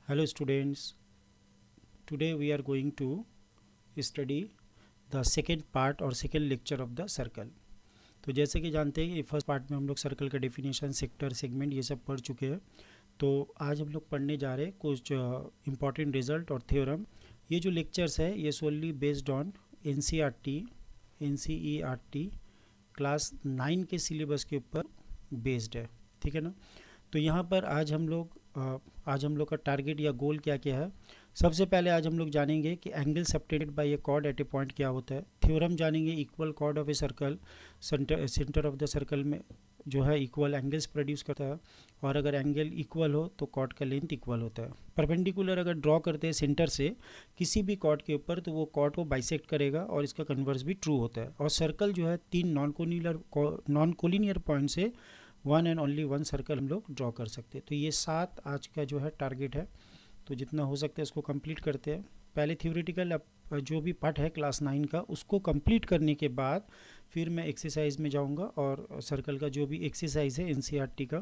Hello students, today we are going to study the second part और second lecture of the circle। तो जैसे कि जानते हैं कि फर्स्ट पार्ट में हम लोग सर्कल का डेफिनेशन, सेक्टर, सेगमेंट ये सब पढ़ चुके हैं। तो आज हम लोग पढ़ने जा रहे हैं कुछ इम्पॉर्टेंट रिजल्ट और थ्योरम। ये जो लेक्चर्स है ये solely based on N C E R T class 9 के सिलेबस के ऊपर बेस्ड है, ठीक है ना। तो यहाँ पर आज हम लोग का टारगेट या गोल क्या क्या है। सबसे पहले आज हम लोग जानेंगे कि angle subtended by a chord at a point क्या होता है। थ्योरम जानेंगे, equal chord of a circle centre of the circle में जो है इक्वल एंगल्स प्रोड्यूस करता है, और अगर एंगल इक्वल हो तो कॉर्ड का लेंथ इक्वल होता है। परपेंडिकुलर अगर ड्रॉ करते हैं सेंटर से किसी भी कॉर्ड के ऊपर तो वो कॉर्ड को बाइसेक्ट करेगा और इसका कन्वर्स भी ट्रू होता है। और सर्कल जो है 3 नॉन कोलिनियर पॉइंट से one and only one circle हम लोग ड्रॉ कर सकते हैं। तो ये 7 आज का जो है टारगेट है, तो जितना हो सकता है इसको कंप्लीट करते हैं। पहले थ्योरेटिकल जो भी पार्ट है क्लास 9 का उसको कंप्लीट करने के बाद फिर मैं एक्सरसाइज में जाऊंगा और सर्कल का जो भी एक्सरसाइज है एनसीईआरटी का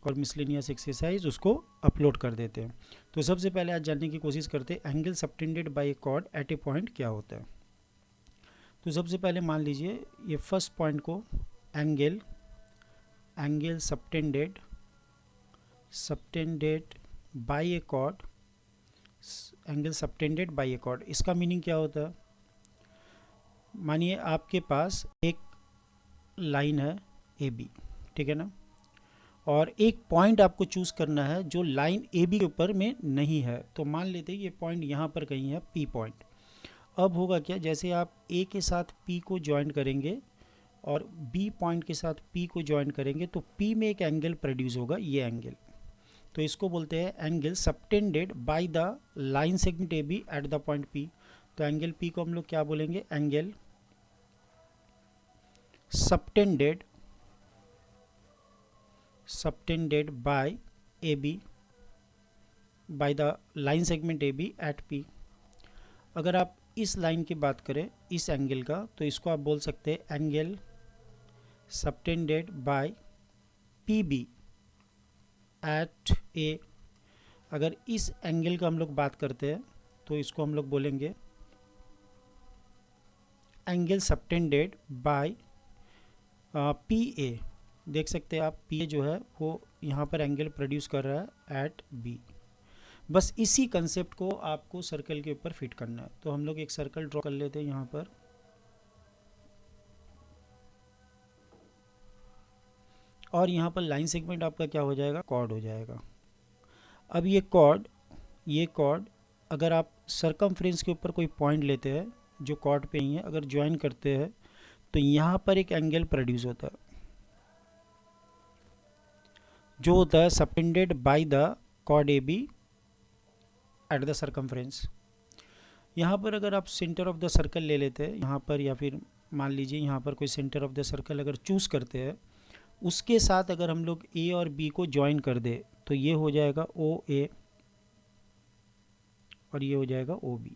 और मिसलेनियस एक्सरसाइज उसको अपलोड कर देते हैं। तो सबसे पहले आज जानने की कोशिश करते हैं angle subtended by a chord at a point क्या होता है। तो सबसे पहले मान लीजिए ये फर्स्ट पॉइंट को angle subtended by a chord, angle subtended by a chord, इसका मीनिंग क्या होता है। मानिए आपके पास एक लाइन है ए बी, ठीक है ना, और एक पॉइंट आपको चूज करना है जो लाइन ए बी के ऊपर में नहीं है। तो मान लेते हैं ये पॉइंट यहाँ पर कहीं है, पी पॉइंट। अब होगा क्या, जैसे आप ए के साथ पी को ज्वाइन करेंगे और बी पॉइंट के साथ पी को ज्वाइन करेंगे तो पी में एक एंगल प्रोड्यूस होगा, ये एंगल। तो इसको बोलते हैं angle subtended by the line segment A B at the point P. तो एंगल पी को हम लोग क्या बोलेंगे, angle subtended by A B by the line segment A B at P. अगर आप इस लाइन की बात करें, इस एंगल का, तो इसको आप बोल सकते हैं angle subtended by P B at A. अगर इस एंगल का हम लोग बात करते हैं तो इसको हम लोग बोलेंगे angle subtended by P A. देख सकते हैं आप पी ए जो है वो यहाँ पर एंगल प्रोड्यूस कर रहा है एट बी। बस इसी कंसेप्ट को आपको सर्कल के ऊपर फिट करना है। तो हम लोग एक सर्कल ड्रॉ कर लेते हैं यहाँ पर, और यहाँ पर लाइन सेगमेंट आपका क्या हो जाएगा, कॉर्ड हो जाएगा। अब ये कॉर्ड अगर आप सरकमफ्रेंस के ऊपर कोई पॉइंट लेते हैं जो कॉर्ड पे ही है, अगर ज्वाइन करते हैं तो यहाँ पर एक एंगल प्रोड्यूस होता है जो होता है subtended by the chord A B at the circumference. यहाँ पर अगर आप सेंटर ऑफ द सर्कल ले लेते हैं यहाँ पर, या फिर मान लीजिए यहाँ पर कोई सेंटर ऑफ द सर्कल अगर चूज करते हैं, उसके साथ अगर हम लोग ए और बी को ज्वाइन कर दे तो ये हो जाएगा ओ ए और ये हो जाएगा ओ बी।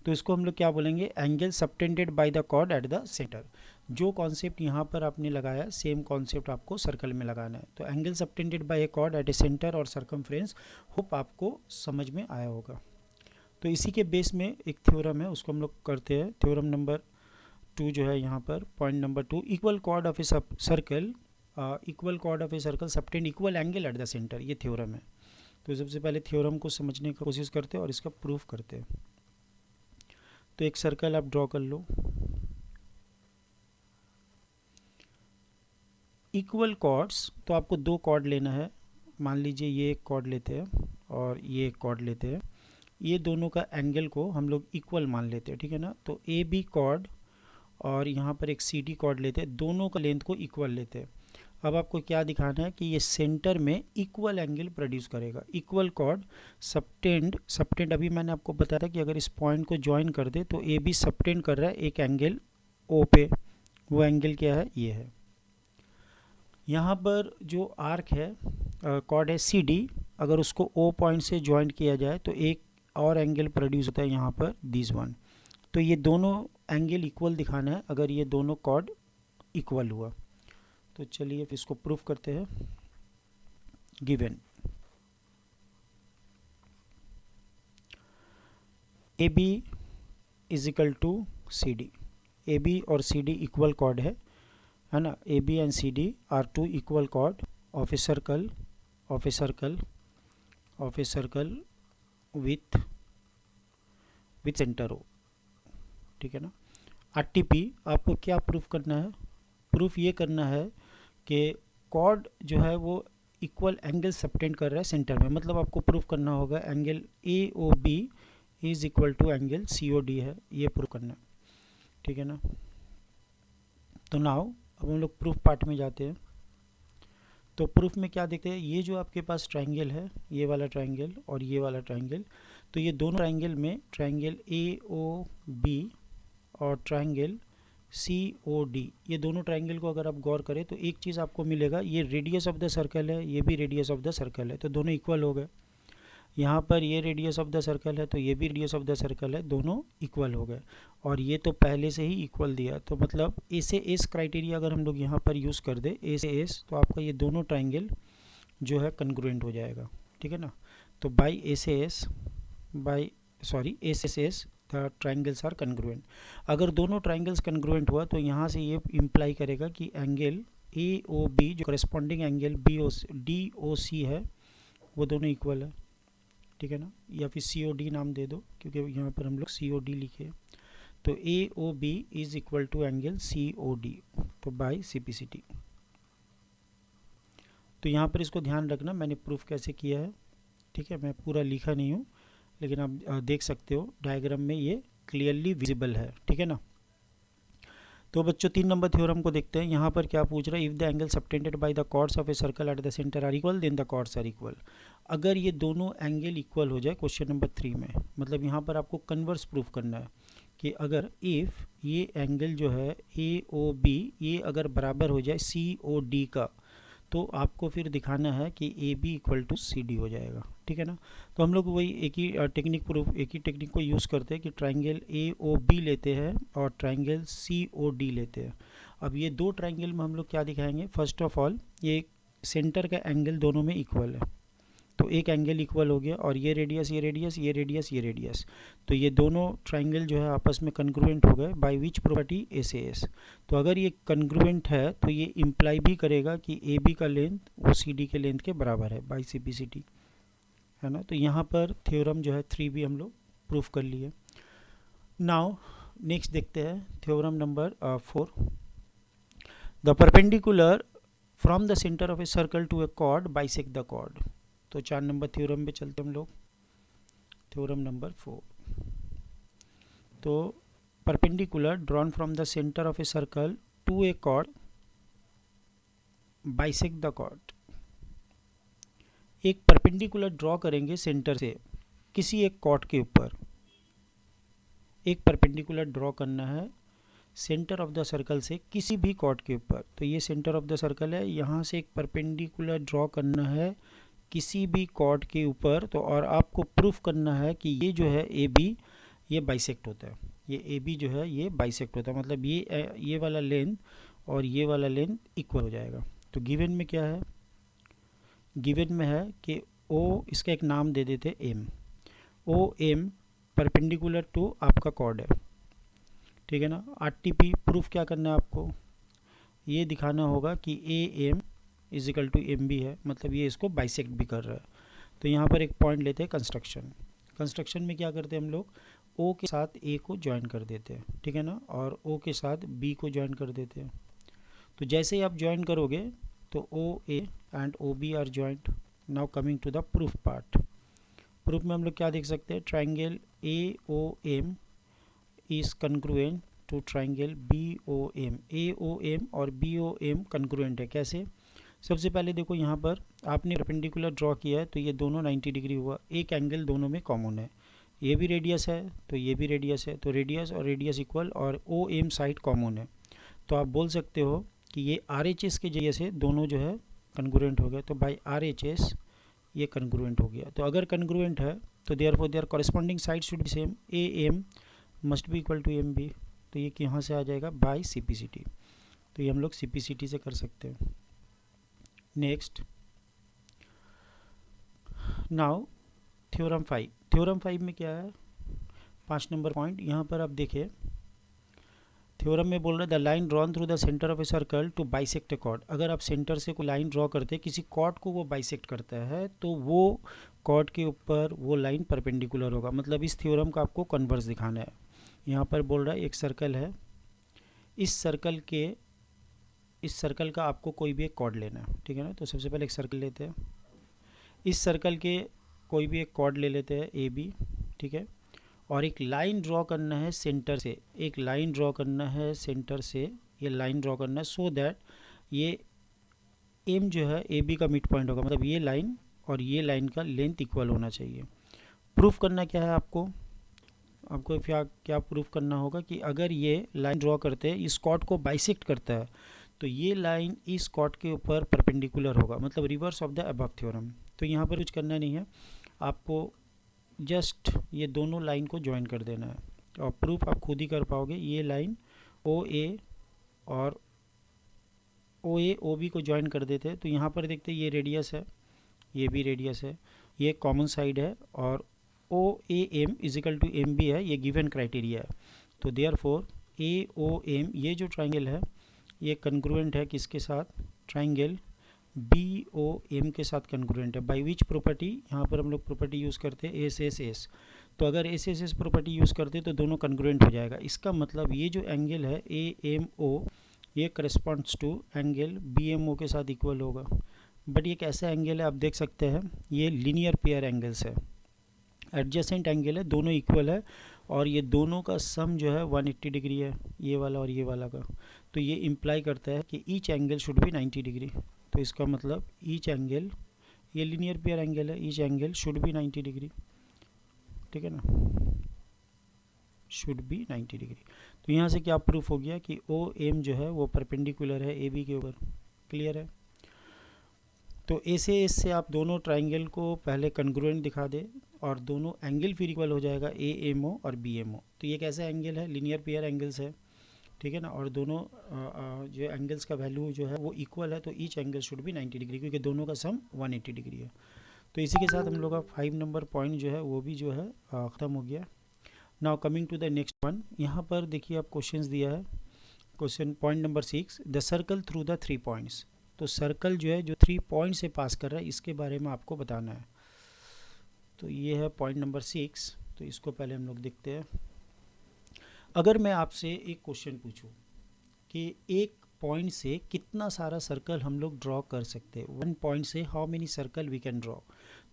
तो इसको हम लोग क्या बोलेंगे, angle subtended by the chord at the centre. जो कॉन्सेप्ट यहाँ पर आपने लगाया सेम कॉन्सेप्ट आपको सर्कल में लगाना है। तो angle subtended by a chord at a centre और सर्कमफ्रेंस, होप आपको समझ में आया होगा। तो इसी के बेस में एक थ्योरम है उसको हम लोग करते हैं। थ्योरम नंबर 2 जो है यहाँ पर, point number 2, equal chord of a circle subtend equal angle eight the centre, ये थ्योरम है। तो सबसे पहले थ्योरम को समझने की कोशिश करते हैं और इसका प्रूफ करते हैं। तो एक सर्कल आप ड्रॉ कर लो। इक्वल कॉर्ड्स, तो आपको 2 कॉर्ड लेना है। मान लीजिए ये एक कॉर्ड लेते हैं और ये एक कॉर्ड लेते हैं, ये दोनों का एंगल को हम लोग इक्वल मान लेते हैं, ठीक है ना। तो ए बी कॉर्ड और यहाँ पर एक सी डी कॉर्ड लेते हैं, दोनों का लेंथ को इक्वल लेते हैं। अब आपको क्या दिखाना है कि ये सेंटर में इक्वल एंगल प्रोड्यूस करेगा। इक्वल कॉर्ड सबटेंड अभी मैंने आपको बताया था कि अगर इस पॉइंट को ज्वाइन कर दे तो ए बी सबटेंड कर रहा है एक एंगल ओ पे, वो एंगल क्या है, ये है। यहाँ पर जो आर्क है कॉर्ड है सी डी, अगर उसको ओ पॉइंट से ज्वाइन किया जाए तो एक और एंगल प्रोड्यूस होता है यहाँ पर, दिस वन। तो ये दोनों एंगल इक्वल दिखाना है अगर ये दोनों कॉर्ड इक्वल हुआ। तो चलिए इसको प्रूफ करते हैं। Given A B is equal to C D, A B और सी डी इक्वल कॉर्ड है ना, A B and C D are two equal chord of a circle with centre हो, ठीक है ना। आरटीपी आपको क्या प्रूफ करना है, प्रूफ ये करना है कि कॉर्ड जो है वो इक्वल एंगल सबटेंड कर रहा है सेंटर में, मतलब आपको प्रूफ करना होगा angle A O B is equal to angle C O D है, ये प्रूफ करना है, ठीक है ना। तो नाउ अब हम लोग प्रूफ पार्ट में जाते हैं। तो प्रूफ में क्या देखते हैं, ये जो आपके पास ट्रायंगल है, ये वाला ट्रायंगल और ये वाला ट्रायंगल, तो ये दोनों ट्रायंगल में ट्रायंगल ए ओ बी और ट्रायंगल सी ओ डी, ये दोनों ट्रायंगल को अगर आप गौर करें तो एक चीज़ आपको मिलेगा, ये रेडियस ऑफ द सर्कल है, ये भी रेडियस ऑफ द सर्कल है, तो दोनों इक्वल हो गए। यहाँ पर ये रेडियस ऑफ द सर्कल है तो ये भी रेडियस ऑफ द सर्कल है, दोनों इक्वल हो गए। और ये तो पहले से ही इक्वल दिया, तो मतलब ए से एस क्राइटेरिया अगर हम लोग यहाँ पर यूज़ कर दे ए से एस, तो आपका ये दोनों ट्रायंगल जो है कन्ग्रुएंट हो जाएगा, ठीक है ना। तो बाई ए से एस ए से S the triangles are congruent. अगर दोनों ट्रायंगल्स कन्ग्रुएंट हुआ तो यहाँ से ये इम्प्लाई करेगा कि एंगल ए ओ बी जो corresponding angle B O D O C है वो दोनों इक्वल है, ठीक है ना, या फिर सी ओ डी नाम दे दो क्योंकि यहाँ पर हम लोग सी ओ डी लिखे। तो A O B is equal to angle C O D, तो by C P C T. तो यहाँ पर इसको ध्यान रखना मैंने प्रूफ कैसे किया है, ठीक है, मैं पूरा लिखा नहीं हूँ लेकिन आप देख सकते हो डायग्राम में ये क्लियरली विजिबल है, ठीक है ना। तो बच्चों 3 नंबर थ्योरम को देखते हैं। यहाँ पर क्या पूछ रहा है, if the angle subtended by the chords of a circle at the centre are equal then the chords are equal. अगर ये दोनों एंगल इक्वल हो जाए क्वेश्चन नंबर 3 में, मतलब यहाँ पर आपको कन्वर्स प्रूफ करना है कि अगर इफ़ ये एंगल जो है ए ओ बी ये अगर बराबर हो जाए सी ओ डी का, तो आपको फिर दिखाना है कि A B equal to C D हो जाएगा, ठीक है ना। तो हम लोग वही एक ही टेक्निक को यूज़ करते हैं कि ट्रायंगल ए ओ बी लेते हैं और ट्रायंगल सी ओ डी लेते हैं। अब ये दो ट्रायंगल में हम लोग क्या दिखाएंगे, फर्स्ट ऑफ ऑल ये सेंटर का एंगल दोनों में इक्वल है, तो एक एंगल इक्वल हो गया और ये रेडियस ये रेडियस ये रेडियस ये रेडियस, तो ये दोनों ट्रायंगल जो है आपस में कन्ग्रुएंट हो गए बाय विच प्रॉपर्टी ए से एस। तो अगर ये कन्ग्रुएंट है तो ये इम्प्लाई भी करेगा कि ए बी का लेंथ वो सी डी के लेंथ के बराबर है by C P C T, है ना। तो यहाँ पर थ्योरम जो है 3 भी हम लोग प्रूफ कर लिए। नाउ नेक्स्ट देखते हैं theorem number 4। The perpendicular from the centre of a circle to a chord bisect the chord. तो 4 नंबर थ्योरम पे चलते हम लोग, थ्योरम नंबर 4। तो perpendicular drawn from the centre of a circle to a chord bisect the chord. एक perpendicular draw करेंगे centre से किसी एक कॉर्ड के ऊपर, एक परपेंडिकुलर ड्रॉ करना है सेंटर ऑफ द सर्कल से किसी भी कॉर्ड के ऊपर। तो ये सेंटर ऑफ द सर्कल है, यहाँ से एक परपेंडिकुलर ड्रॉ करना है किसी भी कॉर्ड के ऊपर। तो और आपको प्रूफ करना है कि ये जो है ए बी ये बाइसेक्ट होता है, ये ए बी जो है ये बाइसेक्ट होता है, मतलब ये वाला लेंथ और ये वाला लेंथ इक्वल हो जाएगा। तो गिवन में क्या है, गिवन में है कि ओ, इसका एक नाम दे देते M, O M perpendicular to आपका कॉर्ड है, ठीक है ना। आरटीपी प्रूफ क्या करना है आपको, ये दिखाना होगा कि A M is equal to M B है, मतलब ये इसको बाइसेक्ट भी कर रहा है। तो यहाँ पर एक पॉइंट लेते हैं कंस्ट्रक्शन। कंस्ट्रक्शन में क्या करते हैं हम लोग, ओ के साथ ए को ज्वाइन कर देते हैं, ठीक है ना, और ओ के साथ बी को ज्वाइन कर देते हैं। तो जैसे ही आप ज्वाइन करोगे तो O A and O B are joint. Now coming to the proof part. Proof में हम लोग क्या देख सकते हैं, triangle A O M is congruent to triangle B O M. A O M और बी ओ एम कन्ग्रुएंट है, कैसे। सबसे पहले देखो यहाँ पर आपने परपेंडिकुलर ड्रॉ किया है तो ये दोनों 90 डिग्री हुआ, एक एंगल दोनों में कॉमन है, ये भी रेडियस है तो ये भी रेडियस है, तो रेडियस और रेडियस इक्वल और ओ एम साइड कॉमन है। तो आप बोल सकते हो कि ये आर एच एस के जरिए से दोनों जो है कन्ग्रुएंट हो गए, तो बाई आर एच एस ये कन्ग्रुएंट हो गया। तो अगर कन्ग्रुएंट है तो therefore their corresponding side should be same, A M must be equal to M B. तो ये यहाँ से आ जाएगा by C P C T, तो ये हम लोग सी पी सी टी से कर सकते हैं। Next now theorem 5। थ्योरम 5 में क्या है, 5 नंबर पॉइंट यहाँ पर आप देखिए, थ्योरम में बोल रहे the line drawn through the centre of a circle to bisect a chord. अगर आप सेंटर से कोई लाइन ड्रॉ करते हैं, किसी कॉर्ड को वो बाइसेक्ट करता है, तो वो कॉर्ड के ऊपर वो लाइन परपेंडिकुलर होगा। मतलब इस थ्योरम का आपको कन्वर्स दिखाना है। यहाँ पर बोल रहा है एक सर्कल है, इस सर्कल का आपको कोई भी एक कॉर्ड लेना है, ठीक है ना। तो सबसे पहले एक सर्कल लेते हैं, इस सर्कल के कोई भी एक कॉर्ड ले लेते हैं ए बी, ठीक है, और एक लाइन ड्रॉ करना है सेंटर से, एक लाइन ड्रॉ करना है सेंटर से, ये लाइन ड्रॉ करना है सो दैट ये एम जो है ए बी का मिड पॉइंट होगा। मतलब ये लाइन और ये लाइन का लेंथ इक्वल होना चाहिए। प्रूफ करना क्या है आपको क्या प्रूफ करना होगा कि अगर ये लाइन ड्रॉ करते हैं, इस कॉर्ड को बाइसेक्ट करता है, तो ये लाइन इस कॉर्ड के ऊपर परपेंडिकुलर होगा, मतलब reverse of the above theorem. तो यहाँ पर कुछ करना नहीं है, आपको जस्ट ये दोनों लाइन को ज्वाइन कर देना है और प्रूफ आप खुद ही कर पाओगे। ये लाइन ओ ए और ओ ए ओ बी को ज्वाइन कर देते हैं, तो यहाँ पर देखते हैं ये रेडियस है, ये भी रेडियस है, ये कॉमन साइड है, और O A M equal to M B है, ये गिवन क्राइटेरिया है। तो देयरफॉर ए ओ एम ये जो ट्राइंगल है ये कन्ग्रुएंट है किसके साथ, ट्राइंगल बी ओ एम के साथ कन्ग्रुएंट है। बाई विच प्रॉपर्टी, यहाँ पर हम लोग प्रॉपर्टी यूज़ करते हैं एस एस एस। तो अगर S S S property use करते तो दोनों कन्ग्रुएंट हो जाएगा। इसका मतलब ये जो एंगल है ए एम ओ, ये corresponds to angle B M O के साथ इक्वल होगा। बट ये कैसा एंगल है आप देख सकते हैं, ये लीनियर पेयर एंगल्स है, एडजेसेंट एंगल है, दोनों इक्वल है, और ये दोनों का सम जो है 180 डिग्री है, ये वाला और ये वाला का। तो ये इम्प्लाई करता है कि each angle should be 90 degree. तो इसका मतलब ईच एंगल, ये लीनियर पेयर एंगल है, each angle should be 90 degree, ठीक है ना, शुड बी 90 डिग्री। तो यहाँ से क्या प्रूफ हो गया कि ओ एम जो है वो परपेंडिकुलर है ए बी के ऊपर। क्लियर है। तो ऐसे इससे आप दोनों ट्राइंगल को पहले कन्ग्रुएंट दिखा दे और दोनों एंगल फिर इक्वल हो जाएगा ए एम ओ और बी एम ओ। तो ये कैसा एंगल है, लीनियर पेयर एंगल्स है, ठीक है ना, और दोनों जो एंगल्स का वैल्यू जो है वो इक्वल है, तो each angle should be 90 degree, क्योंकि दोनों का सम 180 डिग्री है। तो इसी के साथ हम लोग का 5 नंबर पॉइंट जो है वो भी जो है ख़त्म हो गया। Now coming to the next one, यहाँ पर देखिए आप क्वेश्चंस दिया है। Question point number 6, the circle through the 3 points. तो सर्कल जो है जो 3 पॉइंट से पास कर रहा है, इसके बारे में आपको बताना है। तो ये है पॉइंट नंबर 6। तो इसको पहले हम लोग देखते हैं। अगर मैं आपसे एक क्वेश्चन पूछूं कि एक पॉइंट से कितना सारा सर्कल हम लोग ड्रॉ कर सकते हैं, 1 पॉइंट से how many circle we can draw,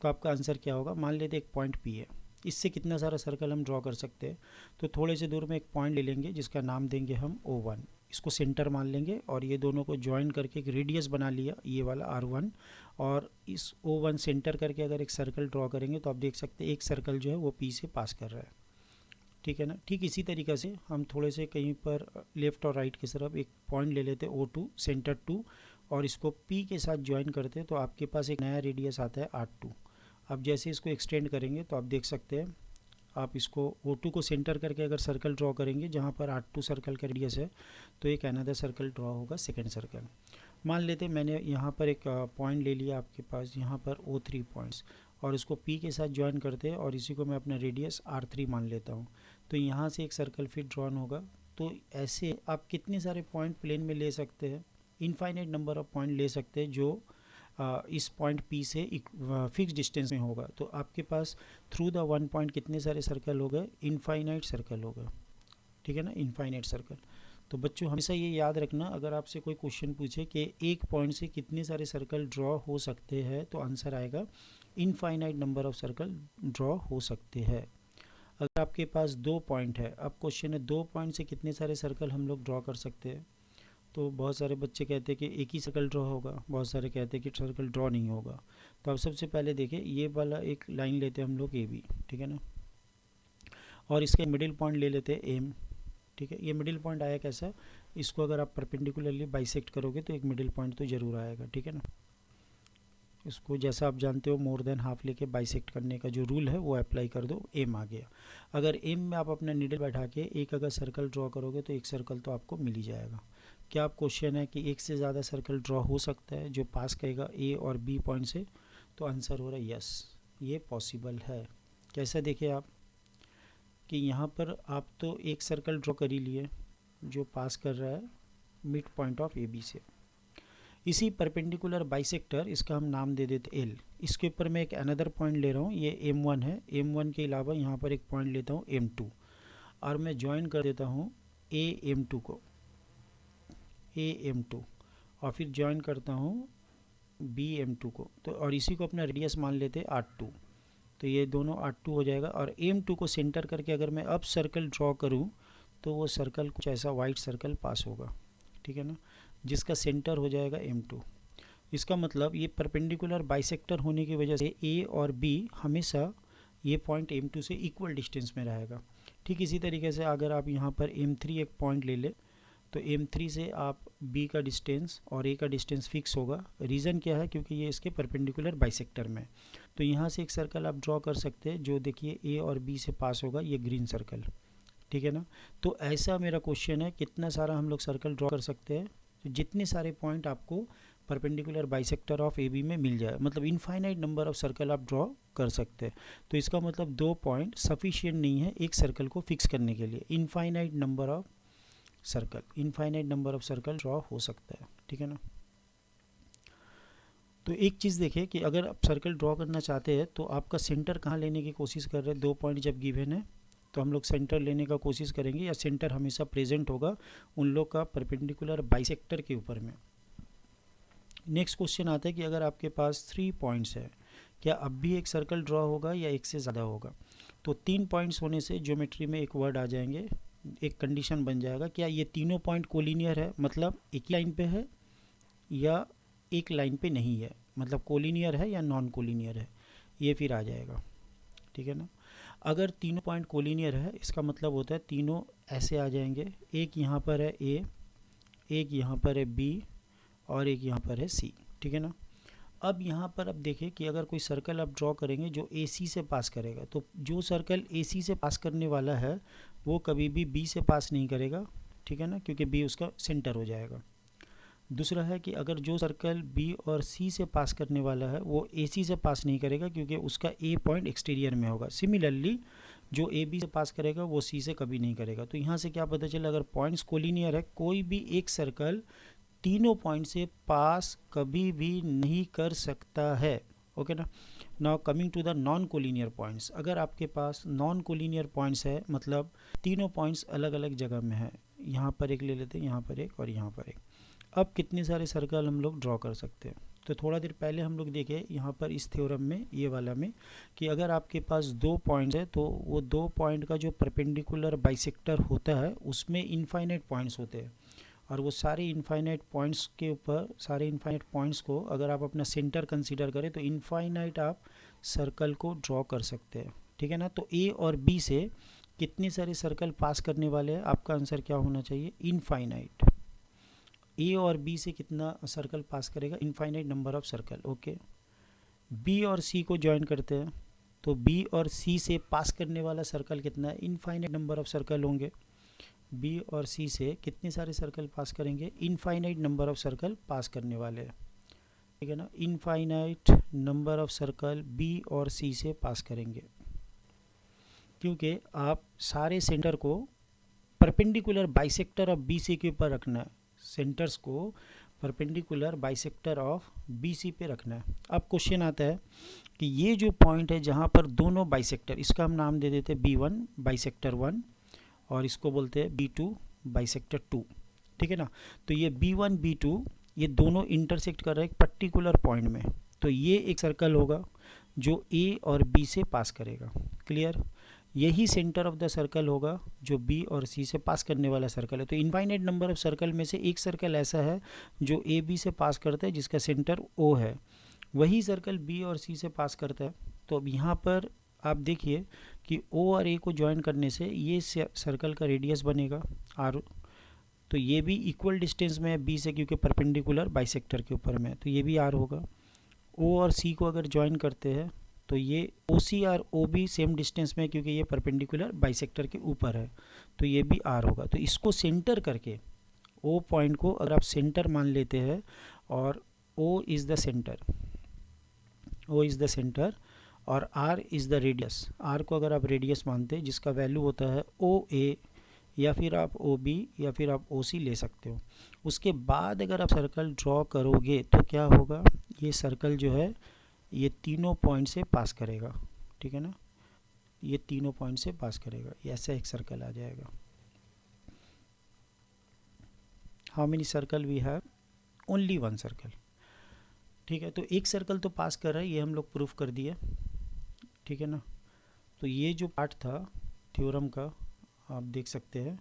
तो आपका आंसर क्या होगा। मान लेते एक पॉइंट पी है, इससे कितना सारा सर्कल हम ड्रॉ कर सकते हैं। तो थोड़े से दूर में एक पॉइंट ले लेंगे जिसका नाम देंगे हम O1, इसको सेंटर मान लेंगे, और ये दोनों को ज्वाइन करके एक रेडियस बना लिया, ये वाला R1, और इस O1 सेंटर करके अगर एक सर्कल ड्रॉ करेंगे तो आप देख सकते हैं एक सर्कल जो है वो P से पास कर रहा है, ठीक है ना। ठीक इसी तरीक़े से हम थोड़े से कहीं पर लेफ़्ट और राइट की तरफ एक पॉइंट ले लेते हैं O2 सेंटर 2, और इसको P के साथ ज्वाइन करते हैं, तो आपके पास एक नया रेडियस आता है R2। अब जैसे इसको एक्सटेंड करेंगे तो आप देख सकते हैं, आप इसको O2 को सेंटर करके अगर सर्कल ड्रॉ करेंगे जहाँ पर R2 सर्कल का रेडियस है, तो एक अनदर सर्कल ड्रॉ होगा, सेकेंड सर्कल। मान लेते हैं मैंने यहाँ पर एक पॉइंट ले लिया आपके पास यहाँ पर O3 पॉइंट्स, और इसको P के साथ ज्वाइन करते हैं, और इसी को मैं अपना रेडियस R3 मान लेता हूँ। तो यहाँ से एक सर्कल फिर ड्रॉन होगा। तो ऐसे आप कितने सारे पॉइंट प्लेन में ले सकते हैं, इनफाइनाइट नंबर ऑफ पॉइंट ले सकते हैं जो इस पॉइंट P से फिक्स डिस्टेंस में होगा। तो आपके पास थ्रू द 1 पॉइंट कितने सारे सर्कल हो गए, इनफाइनाइट सर्कल हो गए, ठीक है ना, इनफाइनाइट सर्कल। तो बच्चों हमेशा ये याद रखना, अगर आपसे कोई क्वेश्चन पूछे कि एक पॉइंट से कितने सारे सर्कल ड्रॉ हो सकते हैं, तो आंसर आएगा infinite number of circle draw हो सकते हैं। अगर आपके पास 2 पॉइंट है, अब क्वेश्चन है 2 पॉइंट से कितने सारे सर्कल हम लोग ड्रॉ कर सकते हैं, तो बहुत सारे बच्चे कहते हैं कि एक ही सर्कल ड्रॉ होगा, बहुत सारे कहते हैं कि सर्कल ड्रॉ नहीं होगा। तो अब सबसे पहले देखिए, ये वाला एक लाइन लेते हैं हम लोग AB, ठीक है ना, और इसके मिडिल पॉइंट ले लेते हैं M, ठीक है। ये मिडिल पॉइंट आया कैसा, इसको अगर आप परपेंडिकुलरली बाइसेक्ट करोगे तो एक मिडिल पॉइंट तो ज़रूर आएगा, ठीक है ना। इसको जैसा आप जानते हो मोर देन हाफ लेके बाइसेक्ट करने का जो रूल है वो अप्लाई कर दो, M आ गया। अगर M में आप अपना नीडल बैठा के एक अगर सर्कल ड्रॉ करोगे तो एक सर्कल तो आपको मिल ही जाएगा। क्या आप क्वेश्चन है कि एक से ज़्यादा सर्कल ड्रॉ हो सकता है जो पास करेगा A और B पॉइंट से, तो आंसर हो रहा है यस, ये पॉसिबल है। कैसे देखिए आप कि यहाँ पर आप तो एक सर्कल ड्रॉ कर ही लिए जो पास कर रहा है mid point of A B से। इसी परपेंडिकुलर बाइसेक्टर, इसका हम नाम दे देते एल। इसके ऊपर मैं एक अनदर पॉइंट ले रहा हूँ, ये M1 है। M1 के अलावा यहाँ पर एक पॉइंट लेता हूँ M2 और मैं ज्वाइन कर देता हूँ AM2 को, AM2, और फिर ज्वाइन करता हूँ BM2 को। तो और इसी को अपना रेडियस मान लेते हैं 8-2, तो ये दोनों 8-2 हो जाएगा। और M2 को सेंटर करके अगर मैं अब सर्कल ड्रॉ करूँ तो वो सर्कल कुछ ऐसा वाइट सर्कल पास होगा, ठीक है ना, जिसका सेंटर हो जाएगा M2। इसका मतलब ये परपेंडिकुलर बाइसेक्टर होने की वजह से A और B हमेशा ये पॉइंट M2 से इक्वल डिस्टेंस में रहेगा। ठीक इसी तरीके से अगर आप यहाँ पर M3 एक पॉइंट ले ले तो M3 से आप B का डिस्टेंस और A का डिस्टेंस फिक्स होगा। रीज़न क्या है, क्योंकि ये इसके परपेंडिकुलर बाइसेक्टर में। तो यहाँ से एक सर्कल आप ड्रॉ कर सकते हैं जो देखिए A और B से पास होगा, ये ग्रीन सर्कल, ठीक है ना। तो ऐसा मेरा क्वेश्चन है, कितना सारा हम लोग सर्कल ड्रॉ कर सकते हैं, तो जितने सारे पॉइंट आपको perpendicular bisector of A B में मिल जाए, मतलब इनफाइनाइट नंबर ऑफ सर्कल आप ड्रॉ कर सकते हैं। तो इसका मतलब 2 पॉइंट सफिशिएंट नहीं है एक सर्कल को फिक्स करने के लिए। Infinite number of circle draw हो सकता है, ठीक है ना। तो एक चीज़ देखिए कि अगर आप सर्कल ड्रॉ करना चाहते हैं तो आपका सेंटर कहाँ लेने की कोशिश कर रहे हैं। 2 पॉइंट जब गिवन है तो हम लोग सेंटर लेने का कोशिश करेंगे, या सेंटर हमेशा प्रेजेंट होगा उन लोग का परपेंडिकुलर बाइसेक्टर के ऊपर में। नेक्स्ट क्वेश्चन आता है कि अगर आपके पास 3 पॉइंट्स है, क्या अब भी एक सर्कल ड्रॉ होगा या एक से ज़्यादा होगा। तो 3 पॉइंट्स होने से ज्योमेट्री में एक वर्ड आ जाएंगे, एक कंडीशन बन जाएगा, क्या ये तीनों पॉइंट कोलिनियर है, मतलब एक ही लाइन पे है, या एक लाइन पे नहीं है, मतलब कोलिनियर है या नॉन कोलिनियर है, ये फिर आ जाएगा, ठीक है ना। अगर तीनों पॉइंट कोलिनियर है इसका मतलब होता है तीनों ऐसे आ जाएंगे, एक यहाँ पर है A, एक यहाँ पर है B और एक यहाँ पर है C, ठीक है ना। अब यहाँ पर अब देखें कि अगर कोई सर्कल आप ड्रॉ करेंगे जो AC से पास करेगा, तो जो सर्कल AC से पास करने वाला है वो कभी भी B से पास नहीं करेगा, ठीक है ना, क्योंकि B उसका सेंटर हो जाएगा। दूसरा है कि अगर जो सर्कल B और C से पास करने वाला है वो AC से पास नहीं करेगा, क्योंकि उसका A पॉइंट एक्सटीरियर में होगा। सिमिलरली जो AB से पास करेगा वो C से कभी नहीं करेगा। तो यहाँ से क्या पता चला, अगर पॉइंट्स कोलिनियर है, कोई भी एक सर्कल तीनों पॉइंट से पास कभी भी नहीं कर सकता है, ओके ना। Now coming to the non collinear points, अगर आपके पास नॉन कोलिनियर पॉइंट्स है, मतलब तीनों पॉइंट्स अलग अलग जगह में है, यहाँ पर एक ले लेते हैं, यहाँ पर एक और यहाँ पर एक। अब कितने सारे सर्कल हम लोग ड्रॉ कर सकते हैं। तो थोड़ा देर पहले हम लोग देखे यहाँ पर इस थ्योरम में, ये वाला में, कि अगर आपके पास 2 पॉइंट्स है तो वो 2 पॉइंट का जो परपेंडिकुलर बाइसेक्टर होता है उसमें इनफाइनाइट पॉइंट्स होते हैं, और वो सारे इनफाइनाइट पॉइंट्स के ऊपर, सारे इनफाइनाइट पॉइंट्स को अगर आप अपना सेंटर कंसीडर करें तो इनफाइनाइट आप सर्कल को ड्रॉ कर सकते हैं, ठीक है ना। तो A और B से कितने सारे सर्कल पास करने वाले हैं, आपका आंसर क्या होना चाहिए, इनफाइनाइट। A और B से कितना सर्कल पास करेगा, infinite number of circle, okay. B और C को ज्वाइन करते हैं तो B और C से पास करने वाला सर्कल कितना है, इनफाइनाइट नंबर ऑफ सर्कल होंगे। B और C से कितने सारे सर्कल पास करेंगे, इनफाइनाइट नंबर ऑफ सर्कल पास करने वाले हैं, ठीक है ना। Infinite number of circle B और C से पास करेंगे, क्योंकि आप सारे सेंटर को परपेंडिकुलर बाइसेक्टर ऑफ BC के ऊपर रखना है, सेंटर्स को परपेंडिकुलर बाइसेक्टर ऑफ BC पे रखना है। अब क्वेश्चन आता है कि ये जो पॉइंट है जहाँ पर दोनों बाइसेक्टर, इसका हम नाम दे देते हैं B1 बाइसेक्टर 1 और इसको बोलते हैं B2 बाइसेक्टर 2, ठीक है ना। तो ये B1 B2 ये दोनों इंटरसेक्ट कर रहे हैं एक पर्टिकुलर पॉइंट में, तो ये एक सर्कल होगा जो A और B से पास करेगा, क्लियर। यही सेंटर ऑफ द सर्कल होगा जो B और C से पास करने वाला सर्कल है। तो इनफाइनाइट नंबर ऑफ सर्कल में से एक सर्कल ऐसा है जो AB से पास करता है जिसका सेंटर O है, वही सर्कल B और C से पास करता है। तो अब यहाँ पर आप देखिए कि O और A को ज्वाइन करने से ये सर्कल का रेडियस बनेगा R, तो ये भी इक्वल डिस्टेंस में है B से, क्योंकि परपेंडिकुलर बाइसेक्टर के ऊपर में, तो ये भी R होगा। O और C को अगर ज्वाइन करते हैं तो ये OC और OB सेम डिस्टेंस में है, क्योंकि ये परपेंडिकुलर बाइसेक्टर के ऊपर है, तो ये भी R होगा। तो इसको सेंटर करके O पॉइंट को अगर आप सेंटर मान लेते हैं और O इज़ द सेंटर, और r is the radius. r को अगर आप रेडियस मानते हैं जिसका वैल्यू होता है OA, या फिर आप OB या फिर आप OC ले सकते हो। उसके बाद अगर आप सर्कल ड्रॉ करोगे तो क्या होगा, ये सर्कल जो है ये तीनों पॉइंट से पास करेगा, ठीक है ना, ये तीनों पॉइंट से पास करेगा, ये ऐसा एक सर्कल आ जाएगा। How many circle we have, only one circle, ठीक है। तो एक सर्कल तो पास कर रहा है, ये हम लोग प्रूफ कर दिए, ठीक है ना। तो ये जो पार्ट था थ्योरम का आप देख सकते हैं,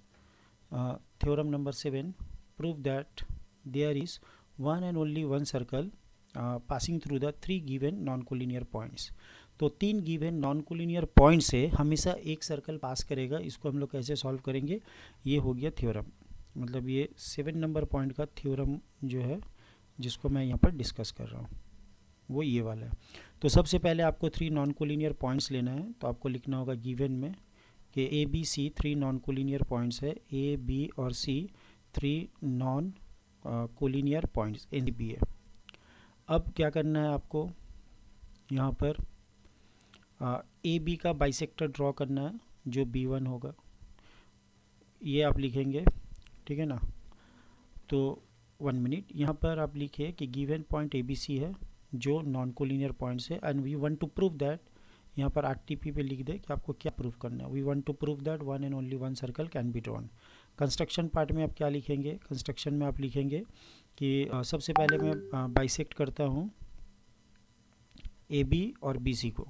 theorem number 7, prove that there is one and only one circle passing through the 3 given non collinear points. तो 3 गिवन नॉन कोलिनियर पॉइंट से हमेशा एक सर्कल पास करेगा। इसको हम लोग कैसे सॉल्व करेंगे, ये हो गया थ्योरम, मतलब ये 7 नंबर पॉइंट का थ्योरम जो है जिसको मैं यहाँ पर डिस्कस कर रहा हूँ वो ये वाला है। तो सबसे पहले आपको 3 नॉन कोलिनियर पॉइंट्स लेना है, तो आपको लिखना होगा गिवन में कि ABC 3 नॉन कोलिनियर पॉइंट्स है, A B और C 3 non collinear points NCP है। अब क्या करना है आपको, यहाँ पर AB का बाइसेक्टर ड्रॉ करना है जो B1 होगा, ये आप लिखेंगे, ठीक है ना। तो 1 मिनट, यहाँ पर आप लिखिए कि गिवन पॉइंट ABC है जो नॉन कोलिनियर पॉइंट्स है and we want to prove that, यहाँ पर RTP पे लिख दे कि आपको क्या प्रूव करना है। We want to prove that one and only one circle can be drawn. Construction part में आप क्या लिखेंगे, कंस्ट्रक्शन में आप लिखेंगे कि सबसे पहले मैं बाइसेक्ट करता हूँ AB और BC को।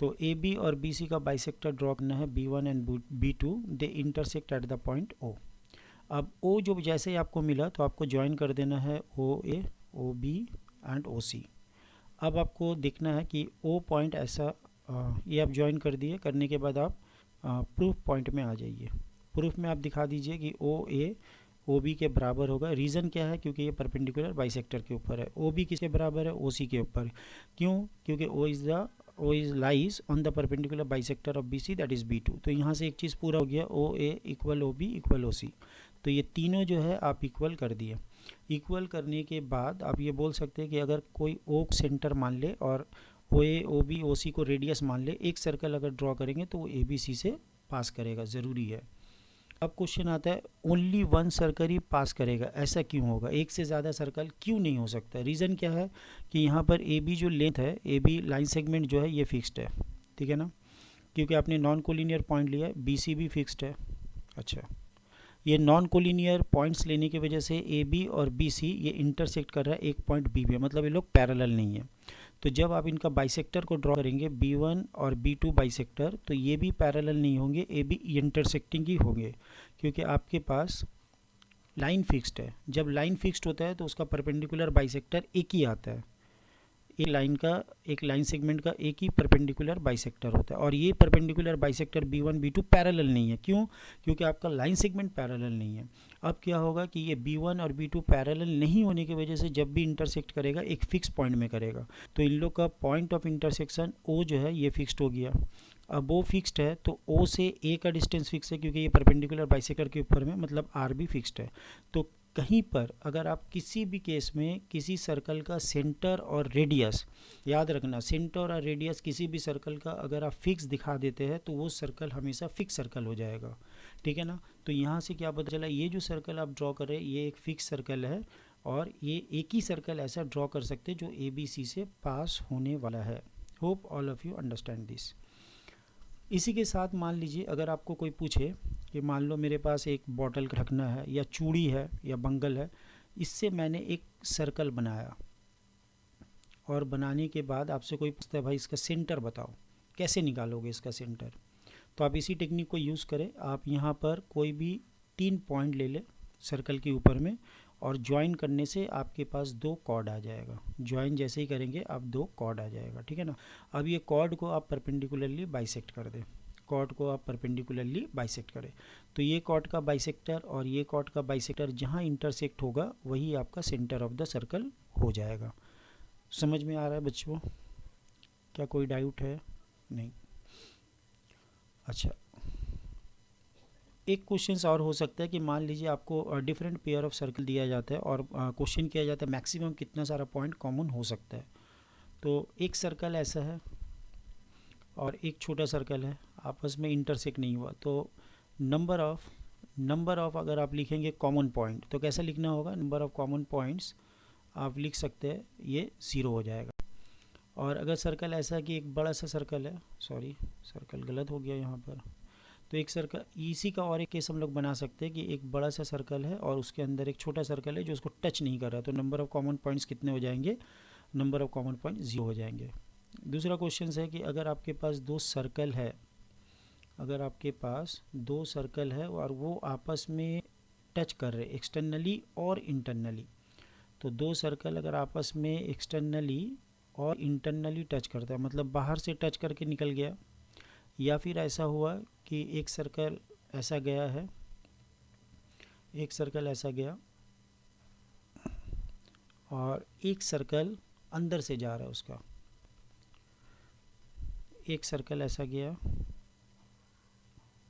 तो AB और BC का बाइसेक्टर ड्रॉ करना है, B1 and B2 they intersect at the point O। अब O जो जैसे ही आपको मिला तो आपको ज्वाइन कर देना है OA, OB एंड OC। अब आपको देखना है कि O पॉइंट ऐसा, ये आप ज्वाइन कर दिए, करने के बाद आप प्रूफ पॉइंट में आ जाइए। प्रूफ में आप दिखा दीजिए कि OA OB के बराबर होगा। रीज़न क्या है, क्योंकि ये परपेंडिकुलर बाइसेक्टर के ऊपर है। OB किसके बराबर है, OC के ऊपर। क्यों, क्योंकि O is lies on the perpendicular bisector of BC that is B2। तो यहाँ से एक चीज़ पूरा हो गया, OA equal OB equal OC। तो ये तीनों जो है आप इक्वल कर दिए। इक्वल करने के बाद आप ये बोल सकते हैं कि अगर कोई O सेंटर मान ले और OA OB OC को रेडियस मान ले, एक सर्कल अगर ड्रॉ करेंगे तो वो ABC से पास करेगा, ज़रूरी है। अब क्वेश्चन आता है ओनली वन सर्कल ही पास करेगा, ऐसा क्यों होगा, एक से ज़्यादा सर्कल क्यों नहीं हो सकता। रीज़न क्या है कि यहाँ पर AB जो लेंथ है, AB लाइन सेगमेंट जो है ये फिक्स्ड है, ठीक है ना, क्योंकि आपने नॉन कोलिनियर पॉइंट लिया है। BC भी फिक्स्ड है। अच्छा, ये नॉन कोलिनियर पॉइंट्स लेने की वजह से AB और BC ये इंटरसेक्ट कर रहा है एक पॉइंट B पे, मतलब ये लोग पैरेलल नहीं है। तो जब आप इनका बाइसेक्टर को ड्रॉ करेंगे B1 और B2 बाइसेक्टर, तो ये भी पैरेलल नहीं होंगे, ये भी इंटरसेक्टिंग ही होंगे, क्योंकि आपके पास लाइन फिक्स्ड है। जब लाइन फिक्स्ड होता है तो उसका परपेंडिकुलर बाइसेक्टर एक ही आता है, एक लाइन सेगमेंट का एक ही परपेंडिकुलर बाइसेक्टर होता है। और ये perpendicular bisector B1 B2 parallel नहीं है। क्यों, क्योंकि आपका लाइन सेगमेंट पैरेलल नहीं है। अब क्या होगा कि ये B1 और B2 पैरेलल नहीं होने की वजह से जब भी इंटरसेक्ट करेगा एक फिक्स पॉइंट में करेगा। तो इन लोग का पॉइंट ऑफ इंटरसेक्शन O जो है ये फिक्स्ड हो गया। अब O फिक्स्ड है तो O से A का डिस्टेंस फिक्स है, क्योंकि ये परपेंडिकुलर बाइसेक्टर के ऊपर में, मतलब R भी फिक्स्ड है। तो कहीं पर अगर आप किसी भी केस में किसी सर्कल का सेंटर और रेडियस, याद रखना सेंटर और रेडियस किसी भी सर्कल का अगर आप फिक्स दिखा देते हैं तो वो सर्कल हमेशा फिक्स सर्कल हो जाएगा, ठीक है ना। तो यहाँ से क्या पता चला, ये जो सर्कल आप ड्रॉ करें ये एक फिक्स सर्कल है और ये एक ही सर्कल ऐसा ड्रॉ कर सकते हैं जो ABC से पास होने वाला है। Hope all of you understand this. इसी के साथ मान लीजिए अगर आपको कोई पूछे कि मान लो मेरे पास एक बॉटल का ढकना है या चूड़ी है या बंगल है, इससे मैंने एक सर्कल बनाया और बनाने के बाद आपसे कोई पूछता है भाई इसका सेंटर बताओ, कैसे निकालोगे इसका सेंटर। तो आप इसी टेक्निक को यूज़ करें। आप यहाँ पर कोई भी 3 पॉइंट ले लें सर्कल के ऊपर में और ज्वाइन करने से आपके पास 2 कॉर्ड आ जाएगा। ज्वाइन जैसे ही करेंगे आप 2 कॉर्ड आ जाएगा, ठीक है ना। अब ये कॉर्ड को आप परपेंडिकुलरली बाइसेक्ट कर दें, कॉर्ड को आप परपेंडिकुलरली बाइसेक्ट करें। तो ये कॉर्ड का बाइसेक्टर और ये कॉर्ड का बाइसेक्टर जहाँ इंटरसेक्ट होगा वही आपका सेंटर ऑफ द सर्कल हो जाएगा। समझ में आ रहा है बच्चों, क्या कोई डाउट है? नहीं। अच्छा, एक क्वेश्चन और हो सकता है कि मान लीजिए आपको डिफरेंट पेयर ऑफ सर्कल दिया जाता है और क्वेश्चन किया जाता है मैक्सिमम कितना सारा पॉइंट कॉमन हो सकता है। तो एक सर्कल ऐसा है, और एक छोटा सर्कल है, आपस में इंटरसेक्ट नहीं हुआ, तो नंबर ऑफ अगर आप लिखेंगे कॉमन पॉइंट तो कैसा लिखना होगा, नंबर ऑफ कॉमन पॉइंट्स आप लिख सकते हैं ये 0 हो जाएगा। और अगर सर्कल ऐसा कि एक बड़ा सा सर्कल है, सॉरी सर्कल गलत हो गया यहाँ पर, तो एक सर्कल इसी का और एक केस हम लोग बना सकते हैं कि एक बड़ा सा सर्कल है और उसके अंदर एक छोटा सर्कल है जो उसको टच नहीं कर रहा, तो नंबर ऑफ कॉमन पॉइंट्स कितने हो जाएंगे, नंबर ऑफ कॉमन पॉइंट 0 हो जाएंगे। दूसरा क्वेश्चन है कि अगर आपके पास दो सर्कल है, अगर आपके पास दो सर्कल है और वो आपस में टच कर रहे एक्सटर्नली और इंटरनली, तो दो सर्कल अगर आपस में एक्सटर्नली और इंटरनली टच करता है, मतलब बाहर से टच करके निकल गया, या फिर ऐसा हुआ कि एक सर्कल ऐसा गया है, एक सर्कल ऐसा गया और एक सर्कल अंदर से जा रहा है उसका, एक सर्कल ऐसा गया,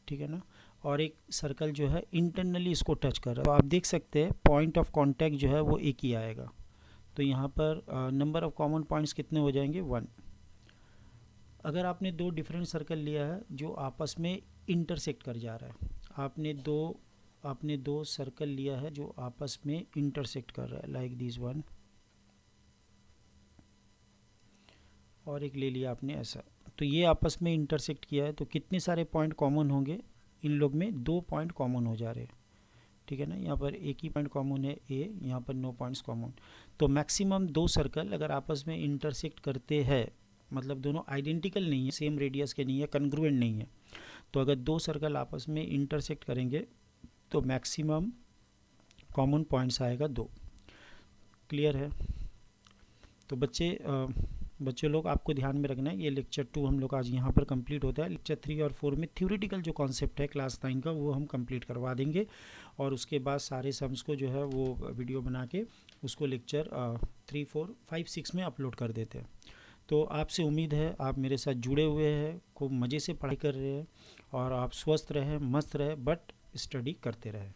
ठीक है ना, और एक सर्कल जो है इंटरनली इसको टच कर रहा है, तो आप देख सकते हैं पॉइंट ऑफ कांटेक्ट जो है वो एक ही आएगा। तो यहाँ पर नंबर ऑफ कॉमन पॉइंट्स कितने हो जाएंगे, 1। अगर आपने दो डिफरेंट सर्कल लिया है जो आपस में इंटरसेक्ट कर जा रहा है, आपने दो सर्कल लिया है जो आपस में इंटरसेक्ट कर रहा है, लाइक दिस वन, और एक ले लिया आपने ऐसा, तो ये आपस में इंटरसेक्ट किया है, तो कितने सारे पॉइंट कॉमन होंगे, इन लोग में 2 पॉइंट कॉमन हो जा रहे हैं, ठीक है ना, यहाँ पर एक ही पॉइंट कॉमन है ए, यहाँ पर 9 पॉइंट्स कॉमन। तो मैक्सिमम दो सर्कल अगर आपस में इंटरसेक्ट करते हैं, मतलब दोनों आइडेंटिकल नहीं है, सेम रेडियस के नहीं है, कन्ग्रुएंट नहीं है, तो अगर दो सर्कल आपस में इंटरसेक्ट करेंगे तो मैक्सिमम कॉमन पॉइंट्स आएगा 2। क्लियर है। तो बच्चे लोग आपको ध्यान में रखना है, ये लेक्चर 2 हम लोग आज यहाँ पर कंप्लीट होता है। लेक्चर 3 और 4 में थ्योरेटिकल जो कॉन्सेप्ट है क्लास 9 का वो हम कंप्लीट करवा देंगे, और उसके बाद सारे सम्स को जो है वो वीडियो बना के उसको लेक्चर 3, 4, 5, 6 में अपलोड कर देते हैं। तो आपसे उम्मीद है आप मेरे साथ जुड़े हुए हैं, खूब मज़े से पढ़ाई कर रहे हैं, और आप स्वस्थ रहें, मस्त रहें, बट स्टडी करते रहें।